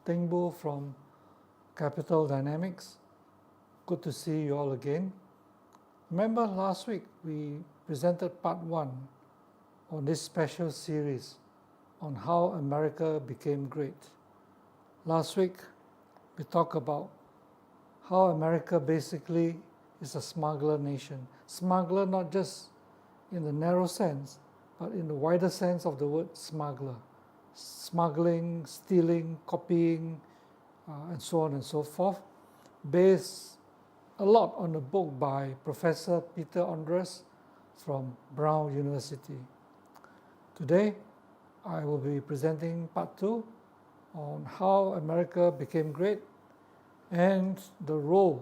Teng Boo from Capital Dynamics. Good to see you all again. Remember last week we presented part 1 on this special series on how America became great. Last week we talked about how America basically is a smuggler nation. Smuggler not just in the narrow sense, but in the wider sense of the word smuggler. Smuggling, stealing, copying, and so on and so forth, based a lot on a book by Professor Peter Andres from Brown University. Today, I will be presenting part 2 on how America became great and the role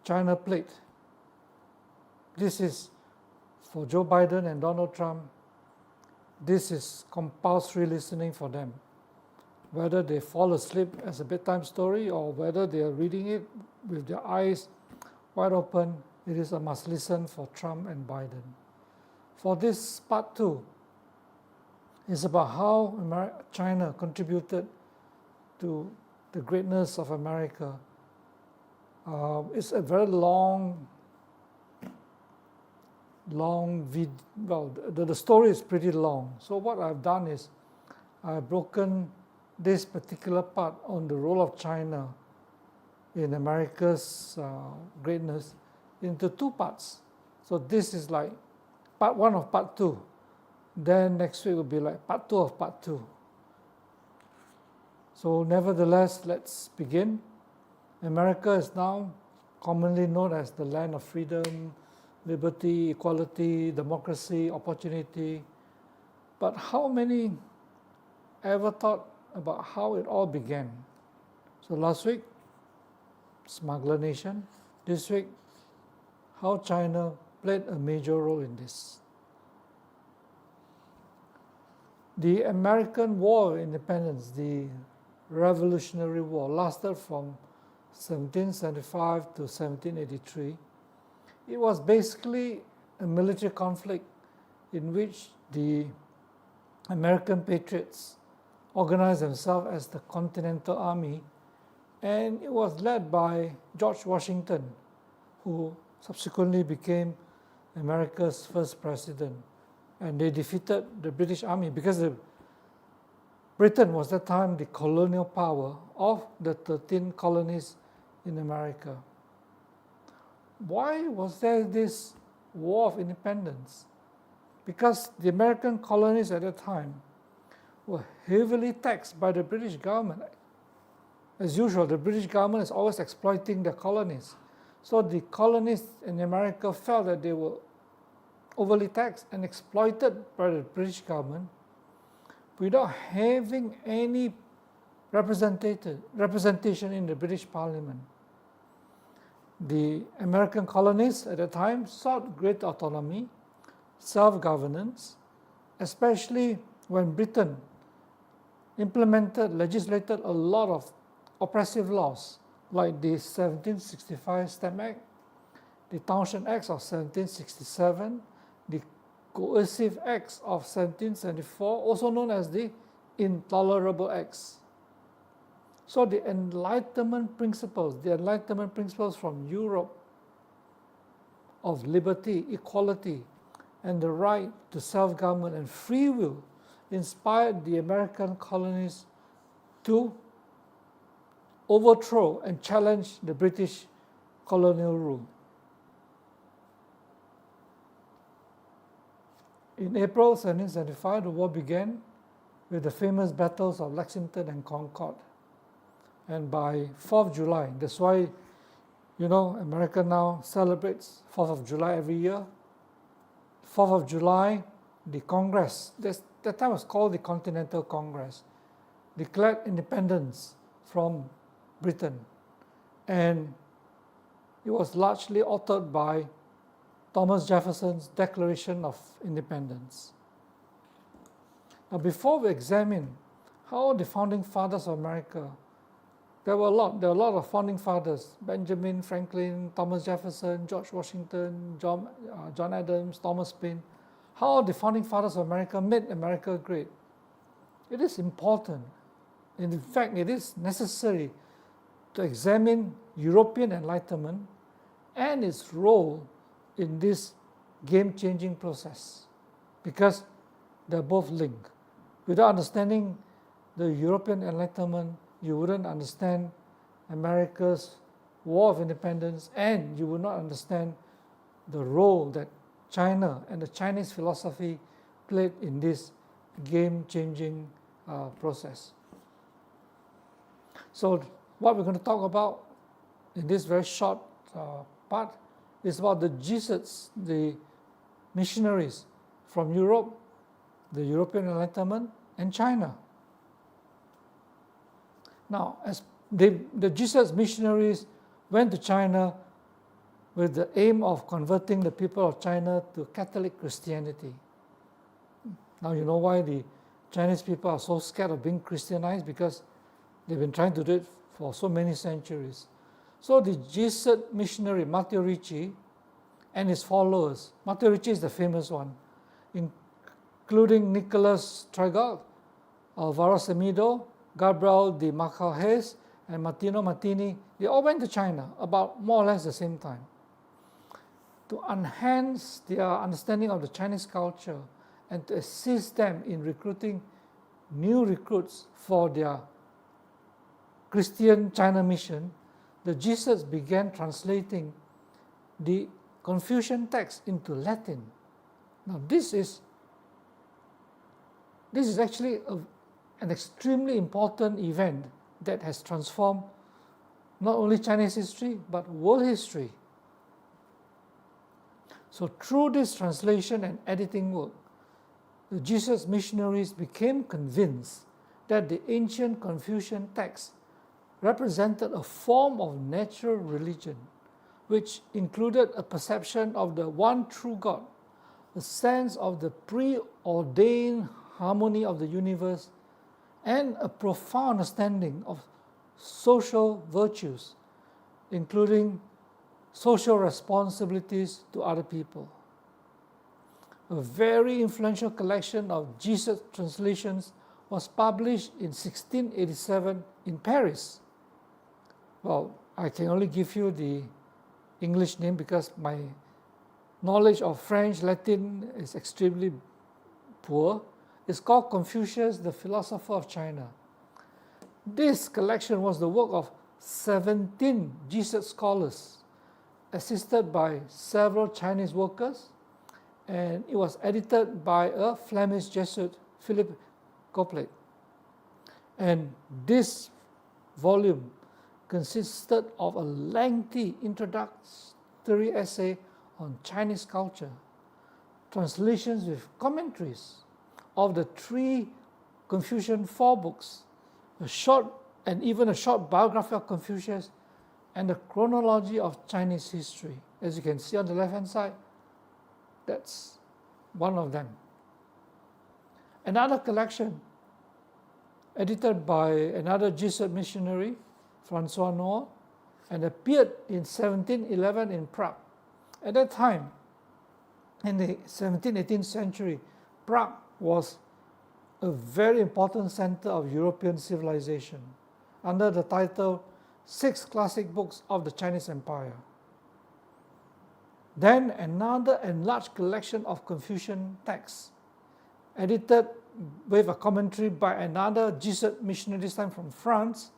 China played. This is for Joe Biden and Donald Trump. This is compulsory listening for them. Whether they fall asleep as a bedtime story or whether they are reading it with their eyes wide open, it is a must listen for Trump and Biden. For this part 2, is about how China contributed to the greatness of America. It's a very long video. The story is pretty long. So what I've done is I've broken this particular part on the role of China in America's greatness into 2 parts. So this is like part 1 of part 2. Then next week will be like part 2 of part 2. So nevertheless, let's begin. America is now commonly known as the land of freedom, liberty, equality, democracy, opportunity. But how many ever thought about how it all began? So last week, smuggler nation. This week, how China played a major role in this. The American War of Independence, the Revolutionary War, lasted from 1775 to 1783. It was basically a military conflict in which the American patriots organized themselves as the Continental Army, and it was led by George Washington, who subsequently became America's first president. And they defeated the British Army because Britain was at that time the colonial power of the 13 colonies in America. Why was there this war of independence? Because the American colonies at that time were heavily taxed by the British government. As usual, the British government is always exploiting the colonies. So the colonies in America felt that they were overly taxed and exploited by the British government without having any representation in the British Parliament. The American colonies at the time sought great autonomy, self-governance, especially when Britain legislated a lot of oppressive laws like the 1765 Stamp Act, the Townshend Acts of 1767, the Coercive Acts of 1774, also known as the Intolerable Acts. So the Enlightenment principles from Europe of liberty, equality, and the right to self-government and free will inspired the American colonies to overthrow and challenge the British colonial rule. In April 1775, the war began with the famous battles of Lexington and Concord. And by 4th of July, that's why, America now celebrates 4th of July every year. 4th of July, the Congress, that time was called the Continental Congress, declared independence from Britain. And it was largely authored by Thomas Jefferson's Declaration of Independence. Now, before we examine how the founding fathers of America, there were a lot of founding fathers: Benjamin Franklin, Thomas Jefferson, George Washington, John Adams, Thomas Paine. How the founding fathers of America made America great. It is important And in fact, it is necessary to examine European Enlightenment and its role in this game-changing process, because they're both linked. Without understanding the European Enlightenment, you wouldn't understand America's War of Independence, and you would not understand the role that China and the Chinese philosophy played in this game-changing process. So what we're going to talk about in this very short part is about the Jesuits, the missionaries from Europe, the European Enlightenment, and China. Now, as the Jesuits missionaries went to China with the aim of converting the people of China to Catholic Christianity. Now you know why the Chinese people are so scared of being Christianized, because they've been trying to do it for so many centuries. So the Jesuit missionary Matteo Ricci and his followers, Matteo Ricci is the famous one, including Nicholas Tragal, Alvaro Semedo, Gabriel de Magalhães, and Martino Martini, they all went to China about more or less the same time to enhance their understanding of the Chinese culture and to assist them in recruiting new recruits for their Christian China mission. The Jesuits began translating the Confucian text into Latin. Now this is actually an extremely important event that has transformed not only Chinese history but world history. So through this translation and editing work, the Jesuits missionaries became convinced that the ancient Confucian text represented a form of natural religion, which included a perception of the one true God, a sense of the preordained harmony of the universe, and a profound understanding of social virtues, including social responsibilities to other people. A very influential collection of Jesuit translations was published in 1687 in Paris. Well, I can only give you the English name because my knowledge of French, Latin is extremely poor. It's called Confucius, the Philosopher of China. This collection was the work of 17 Jesuit scholars, assisted by several Chinese workers, and it was edited by a Flemish Jesuit, Philip Couplet. And this volume consisted of a lengthy introductory essay on Chinese culture, translations with commentaries of the 3 Confucian 4 books, a short biography of Confucius, and a chronology of Chinese history. As you can see on the left-hand side, that's one of them. Another collection, edited by another Jesuit missionary, Francois Noir, and appeared in 1711 in Prague. At that time, in the 17th, 18th century, Prague was a very important center of European civilization, under the title 6 Classic Books of the Chinese Empire. Then another enlarged collection of Confucian texts, edited with a commentary by another Jesuit missionary, this time from France,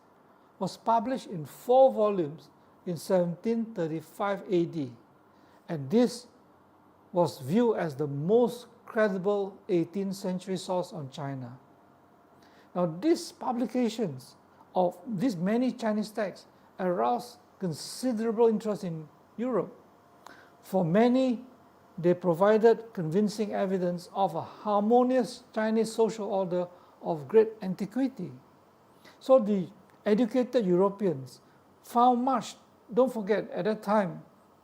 was published in 4 volumes in 1735 AD, and this was viewed as the most credible 18th century source on China. Now, these publications of these many Chinese texts aroused considerable interest in Europe. For many, they provided convincing evidence of a harmonious Chinese social order of great antiquity. So the educated Europeans found much. Don't forget, at that time,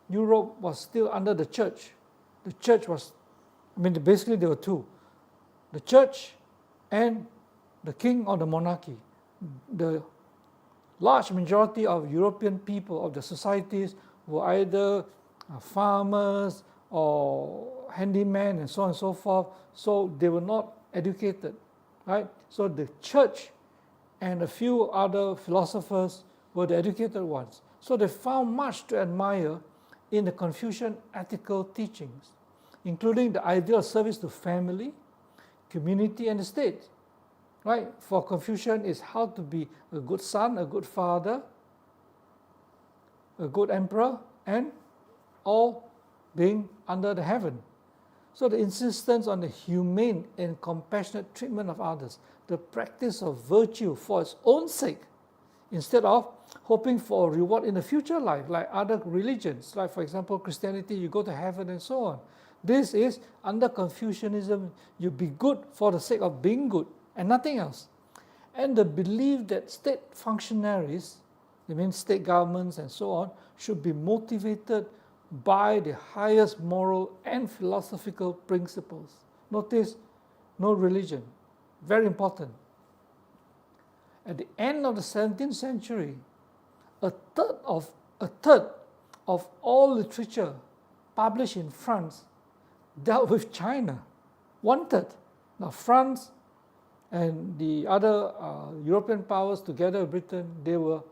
Europe was still under the church. The church was, basically there were 2. The church and the king or the monarchy. The large majority of European people, of the societies, were either farmers or handymen and so on and so forth. So they were not educated, right? So the church and a few other philosophers were the educated ones. So they found much to admire in the Confucian ethical teachings, including the ideal service to family, community, and the state. Right? For Confucian is how to be a good son, a good father, a good emperor, and all being under the heaven. So the insistence on the humane and compassionate treatment of others, the practice of virtue for its own sake, instead of hoping for a reward in the future life, like other religions, like for example Christianity, you go to heaven and so on. This is, under Confucianism, you be good for the sake of being good and nothing else. And the belief that state functionaries, I mean state governments and so on, should be motivated by the highest moral and philosophical principles. Notice, no religion. Very important. At the end of the 17th century, a third of all literature published in France dealt with China. 1/3. Now France and the other European powers together with Britain, they were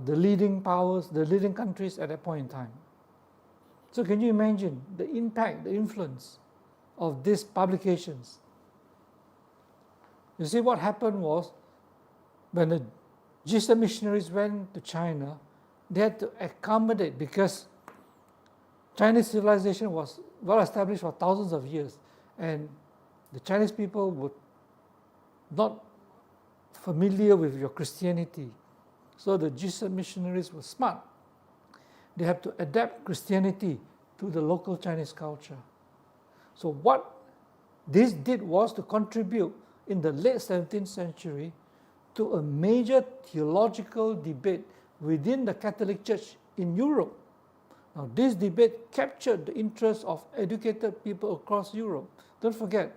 the leading powers, the leading countries at that point in time. So can you imagine the impact, the influence of these publications? You see, what happened was, when the Jesuit missionaries went to China, they had to accommodate, because Chinese civilization was well established for thousands of years, and the Chinese people were not familiar with your Christianity. So the Jesuit missionaries were smart. They had to adapt Christianity to the local Chinese culture. So what this did was to contribute in the late 17th century to a major theological debate within the Catholic Church in Europe. Now, this debate captured the interest of educated people across Europe. Don't forget,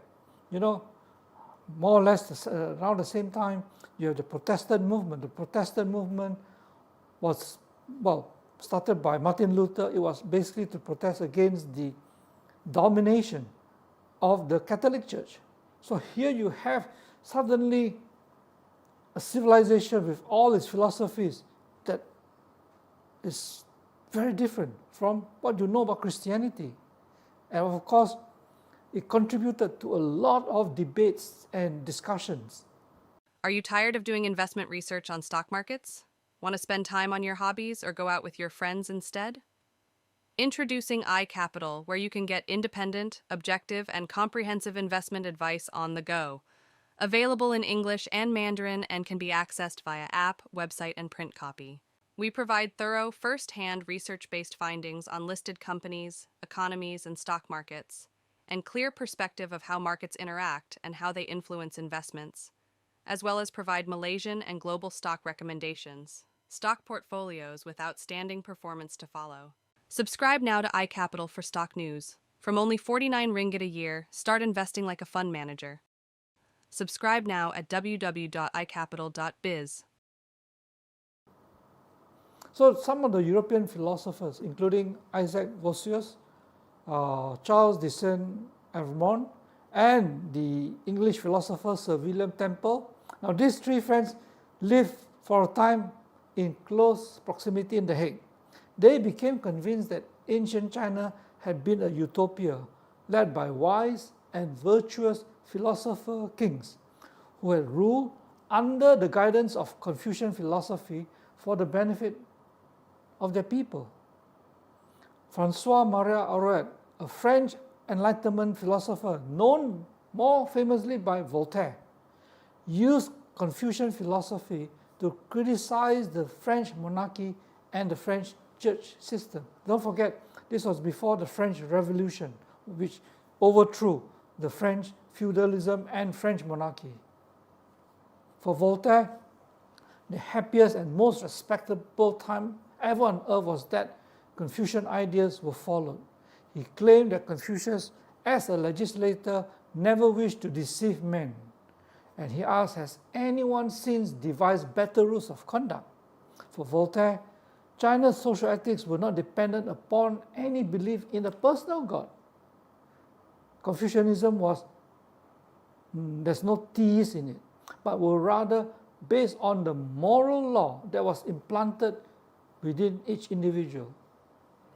more or less around the same time, you have the Protestant movement. The Protestant movement was, started by Martin Luther. It was basically to protest against the domination of the Catholic Church. So here you have suddenly a civilization with all its philosophies that is very different from what you know about Christianity. And of course, it contributed to a lot of debates and discussions. Are you tired of doing investment research on stock markets? Want to spend time on your hobbies or go out with your friends instead? Introducing iCapital, where you can get independent, objective, and comprehensive investment advice on the go. Available in English and Mandarin and can be accessed via app, website, and print copy. We provide thorough, first-hand research-based findings on listed companies, economies, and stock markets, and clear perspective of how markets interact and how they influence investments, as well as provide Malaysian and global stock recommendations, stock portfolios with outstanding performance to follow. Subscribe now to iCapital for stock news. From only 49 ringgit a year, start investing like a fund manager. Subscribe now at www.icapital.biz. So some of the European philosophers, including Isaac Vossius, Charles de Saint-Evremond, and the English philosopher Sir William Temple. Now these three friends lived for a time in close proximity in The Hague. They became convinced that ancient China had been a utopia led by wise and virtuous philosopher kings who had ruled under the guidance of Confucian philosophy for the benefit of their people. François-Marie Arouet, a French Enlightenment philosopher known more famously by Voltaire, used Confucian philosophy to criticize the French monarchy and the French church system. Don't forget, this was before the French Revolution, which overthrew the French feudalism and French monarchy. For Voltaire, the happiest and most respectable time ever on earth was that Confucian ideas were followed. He claimed that Confucius, as a legislator, never wished to deceive men. And he asked, has anyone since devised better rules of conduct? For Voltaire, China's social ethics were not dependent upon any belief in a personal God. Confucianism was, there's no teas in it, but were rather based on the moral law that was implanted within each individual.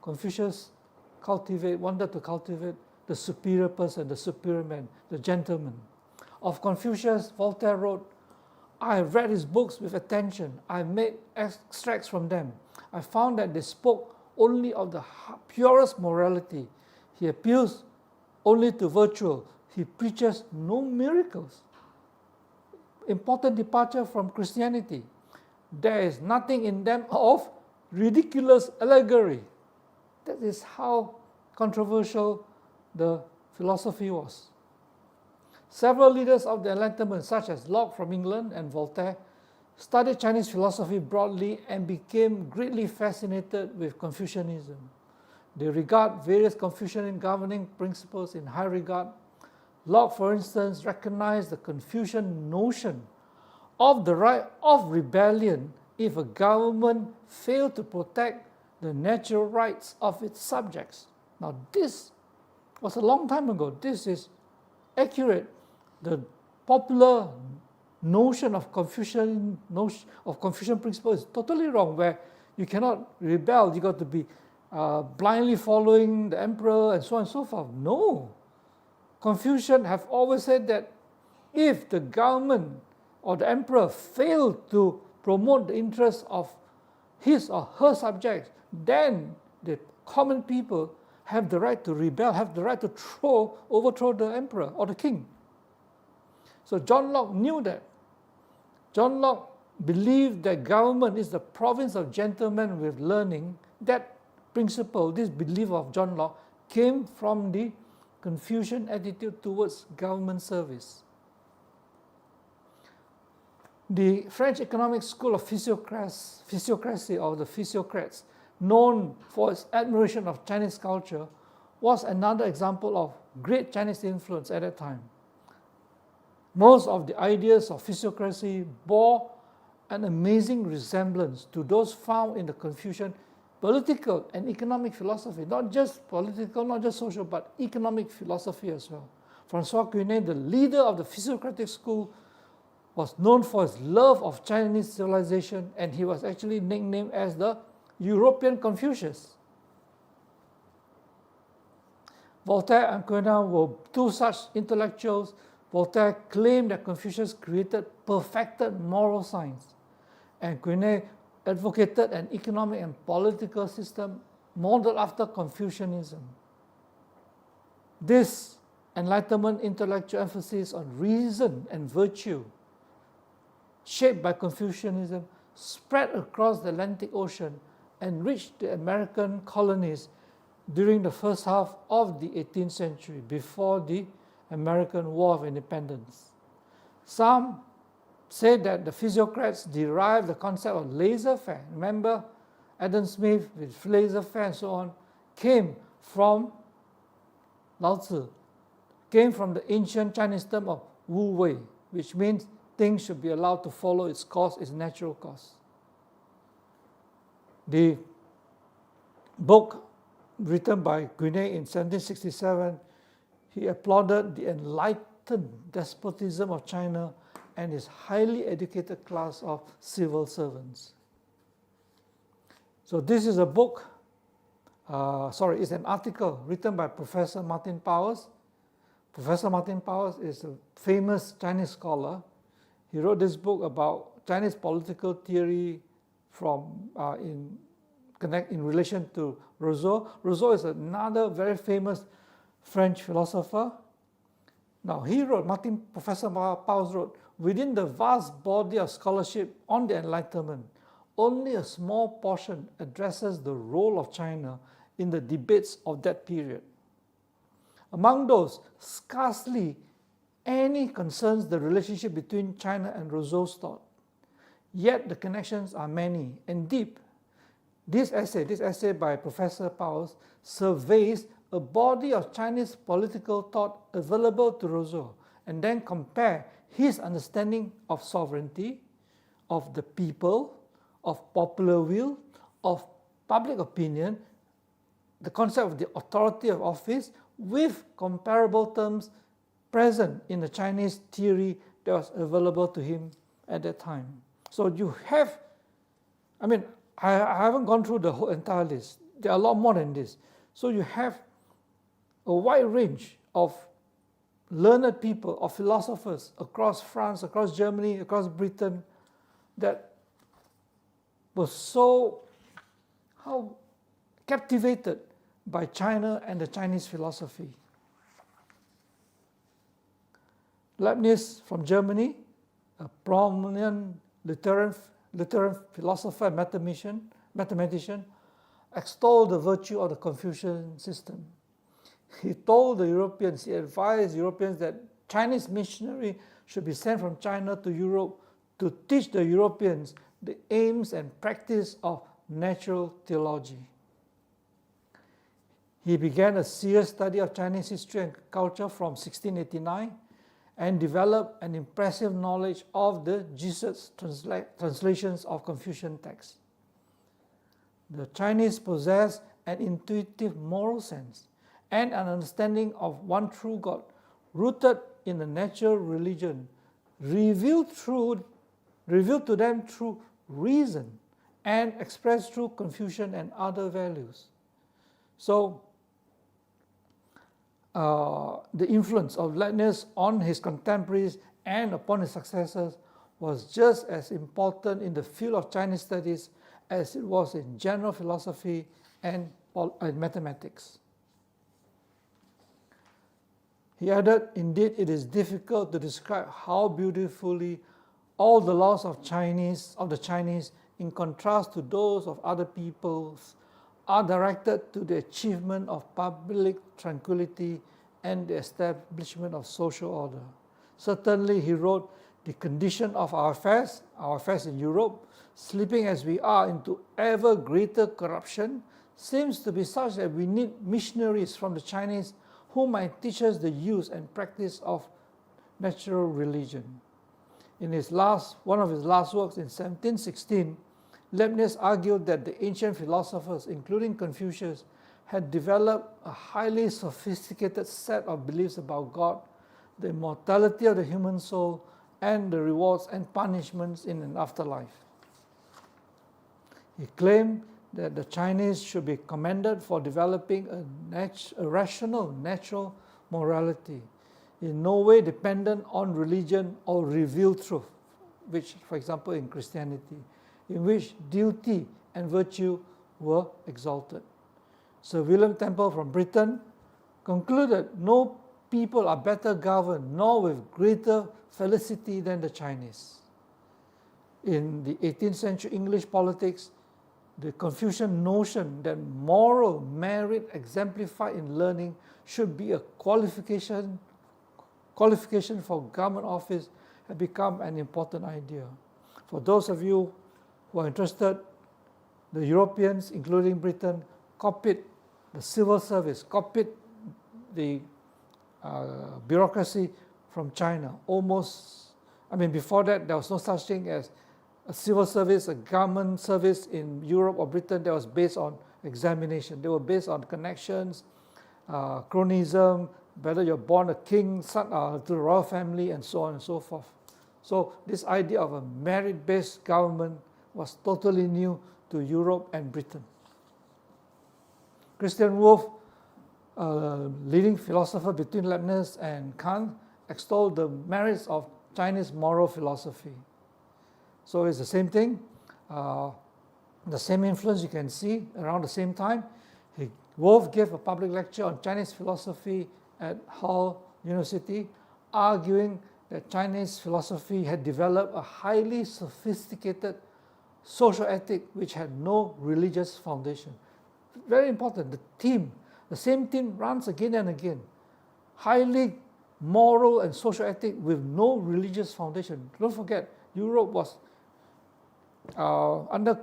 Confucius wanted to cultivate the superior person, the superior man, the gentleman. Of Confucius, Voltaire wrote, I have read his books with attention. I made extracts from them. I found that they spoke only of the purest morality. He appeals only to virtue. He preaches no miracles. Important departure from Christianity. There is nothing in them of ridiculous allegory. That is how controversial the philosophy was. Several leaders of the Enlightenment, such as Locke from England and Voltaire, studied Chinese philosophy broadly and became greatly fascinated with Confucianism. They regard various Confucian governing principles in high regard. Locke, for instance, recognized the Confucian notion of the right of rebellion if a government failed to protect the natural rights of its subjects. Now, this was a long time ago. This is accurate. The popular notion of Confucian principle is totally wrong, where you cannot rebel, you got to be blindly following the emperor and so on and so forth. No. Confucians have always said that if the government or the emperor failed to promote the interests of his or her subjects, then the common people have the right to rebel, have the right to overthrow the emperor or the king. So John Locke knew that. John Locke believed that government is the province of gentlemen with learning. That principle, this belief of John Locke, came from the Confucian attitude towards government service. The French economic school of physiocracy, or the physiocrats, known for its admiration of Chinese culture, was another example of great Chinese influence at that time. Most of the ideas of physiocracy bore an amazing resemblance to those found in the Confucian political and economic philosophy, not just political, not just social, but economic philosophy as well. François Quesnay, the leader of the physiocratic school, was known for his love of Chinese civilization, and he was actually nicknamed as the European Confucius. Voltaire and Quesnay were two such intellectuals. Voltaire claimed that Confucius created perfected moral science, and Quesnay advocated an economic and political system modeled after Confucianism. This Enlightenment intellectual emphasis on reason and virtue, shaped by Confucianism, spread across the Atlantic Ocean and reached the American colonies during the first half of the 18th century, before the American War of Independence. Some say that the physiocrats derived the concept of laissez-faire. Remember, Adam Smith with laissez-faire and so on came from Lao Tzu, came from the ancient Chinese term of Wu Wei, which means things should be allowed to follow its course, its natural course. The book written by Quesnay in 1767, he applauded the enlightened despotism of China and its highly educated class of civil servants. So this is a book, it's an article written by Professor Martin Powers. Professor Martin Powers is a famous Chinese scholar. He wrote this book about Chinese political theory in relation to Rousseau. Rousseau is another very famous French philosopher. Now Professor Powers wrote, within the vast body of scholarship on the Enlightenment, only a small portion addresses the role of China in the debates of that period. Among those, scarcely any concerns the relationship between China and Rousseau's thought. Yet the connections are many and deep. This essay by Professor Powers surveys a body of Chinese political thought available to Rousseau, and then compare his understanding of sovereignty, of the people, of popular will, of public opinion, the concept of the authority of office, with comparable terms present in the Chinese theory that was available to him at that time. So you have, I haven't gone through the whole entire list. There are a lot more than this. So you have a wide range of learned people, of philosophers across France, across Germany, across Britain, that were so captivated by China and the Chinese philosophy. Leibniz from Germany, a prominent literary philosopher and mathematician, extolled the virtue of the Confucian system. He told the Europeans, he advised Europeans that Chinese missionary should be sent from China to Europe to teach the Europeans the aims and practice of natural theology. He began a serious study of Chinese history and culture from 1689 and developed an impressive knowledge of the Jesuits' translations of Confucian texts. The Chinese possess an intuitive moral sense and an understanding of one true God, rooted in the natural religion, revealed to them through reason and expressed through Confucian and other values. So, the influence of Leibniz on his contemporaries and upon his successors was just as important in the field of Chinese studies as it was in general philosophy and mathematics. He added, indeed, it is difficult to describe how beautifully all the laws of the Chinese, in contrast to those of other peoples, are directed to the achievement of public tranquility and the establishment of social order. Certainly, he wrote, the condition of our affairs in Europe, slipping as we are into ever greater corruption, seems to be such that we need missionaries from the Chinese who might teach us the use and practice of natural religion. In one of his last works in 1716, Leibniz argued that the ancient philosophers, including Confucius, had developed a highly sophisticated set of beliefs about God, the immortality of the human soul, and the rewards and punishments in an afterlife. He claimed that the Chinese should be commended for developing a rational, natural morality, in no way dependent on religion or revealed truth, which, for example, in Christianity, in which duty and virtue were exalted. Sir William Temple from Britain concluded no people are better governed nor with greater felicity than the Chinese. In the 18th century English politics, the Confucian notion that moral merit exemplified in learning should be a qualification for government office had become an important idea. For those of you who are interested, the Europeans, including Britain, copied the civil service, copied the bureaucracy from China. Before that, there was no such thing as a civil service, a government service in Europe or Britain that was based on examination. They were based on connections, chronism, whether you're born a king, son to the royal family, and so on and so forth. So this idea of a merit-based government was totally new to Europe and Britain. Christian Wolff, a leading philosopher between Leibniz and Kant, extolled the merits of Chinese moral philosophy. So it's the same thing, the same influence you can see around the same time. Wolff gave a public lecture on Chinese philosophy at Hull University, arguing that Chinese philosophy had developed a highly sophisticated social ethic which had no religious foundation. Very important, the same theme runs again and again. Highly moral and social ethic with no religious foundation. Don't forget, Europe was under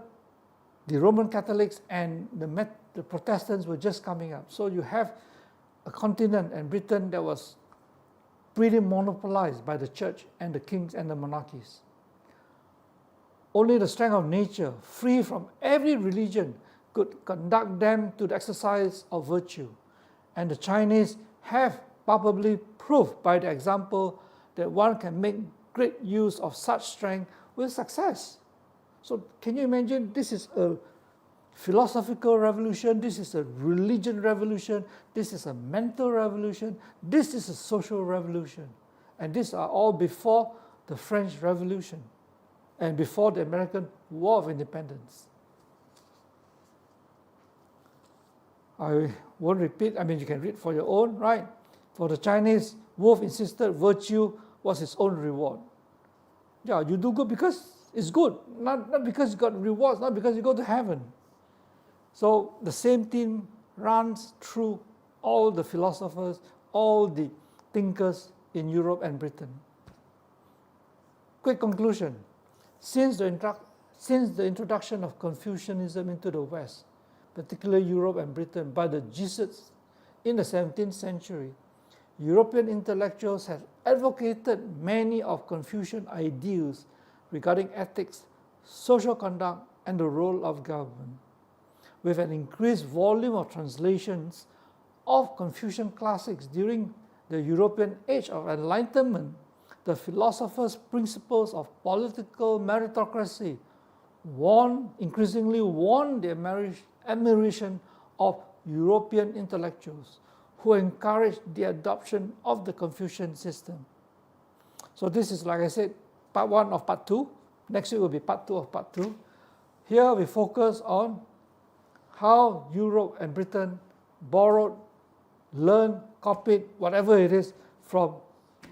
the Roman Catholics, and the Protestants were just coming up. So you have a continent and Britain that was pretty monopolized by the church and the kings and the monarchies. Only the strength of nature, free from every religion, could conduct them to the exercise of virtue. And the Chinese have palpably proved by the example that one can make great use of such strength with success. So can you imagine, this is a philosophical revolution, this is a religion revolution, this is a mental revolution, this is a social revolution. And these are all before the French Revolution and before the American War of Independence. I won't repeat, I mean, you can read for your own, right? For the Chinese, Wolf insisted virtue was its own reward. Yeah, you do good because it's good, not because you got rewards, not because you go to heaven. So the same theme runs through all the philosophers, all the thinkers in Europe and Britain. Quick conclusion. Since the introduction of Confucianism into the West, particularly Europe and Britain, by the Jesuits in the 17th century, European intellectuals have advocated many of Confucian ideals regarding ethics, social conduct, and the role of government. With an increased volume of translations of Confucian classics during the European Age of Enlightenment, the philosophers' principles of political meritocracy increasingly won the admiration of European intellectuals who encouraged the adoption of the Confucian system. So this is, like I said, part 1 of part 2. Next week will be part 2 of part 2. Here we focus on how Europe and Britain borrowed, learned, copied, whatever it is, from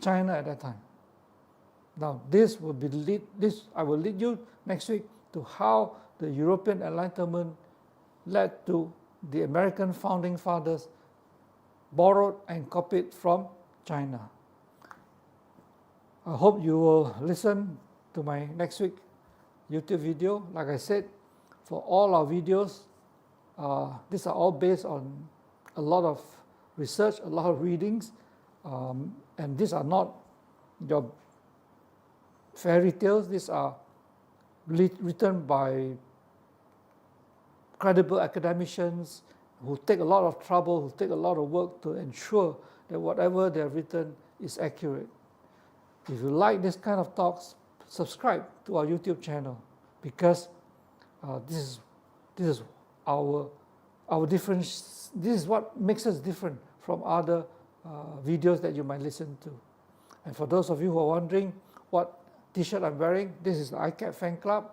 China at that time. Now, I will lead you next week to how the European Enlightenment led to the American founding fathers borrowed and copied from China. I hope you will listen to my next week YouTube video. Like I said, for all our videos, these are all based on a lot of research, a lot of readings, and these are not your fairy tales. These are written by credible academicians who take a lot of trouble, who take a lot of work to ensure that whatever they have written is accurate. If you like this kind of talks, subscribe to our YouTube channel, because this is our difference. This is what makes us different from other videos that you might listen to. And for those of you who are wondering what t-shirt I'm wearing, this is the ICAP fan club.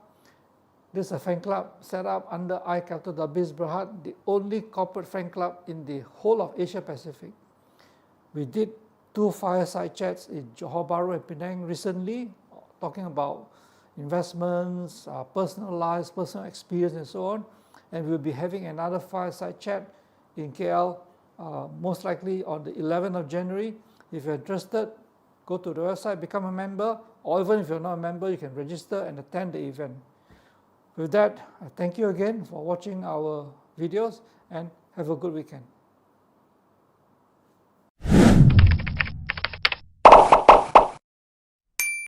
This is a fan club set up under I-Bis Berhad, the only corporate fan club in the whole of Asia Pacific. We did 2 fireside chats in Johor Bahru and Penang recently, talking about investments, personal lives, personal experience, and so on. And we'll be having another fireside chat in KL, most likely on the 11th of January. If you're interested, go to the website, become a member, or even if you're not a member, you can register and attend the event. With that, I thank you again for watching our videos, and have a good weekend.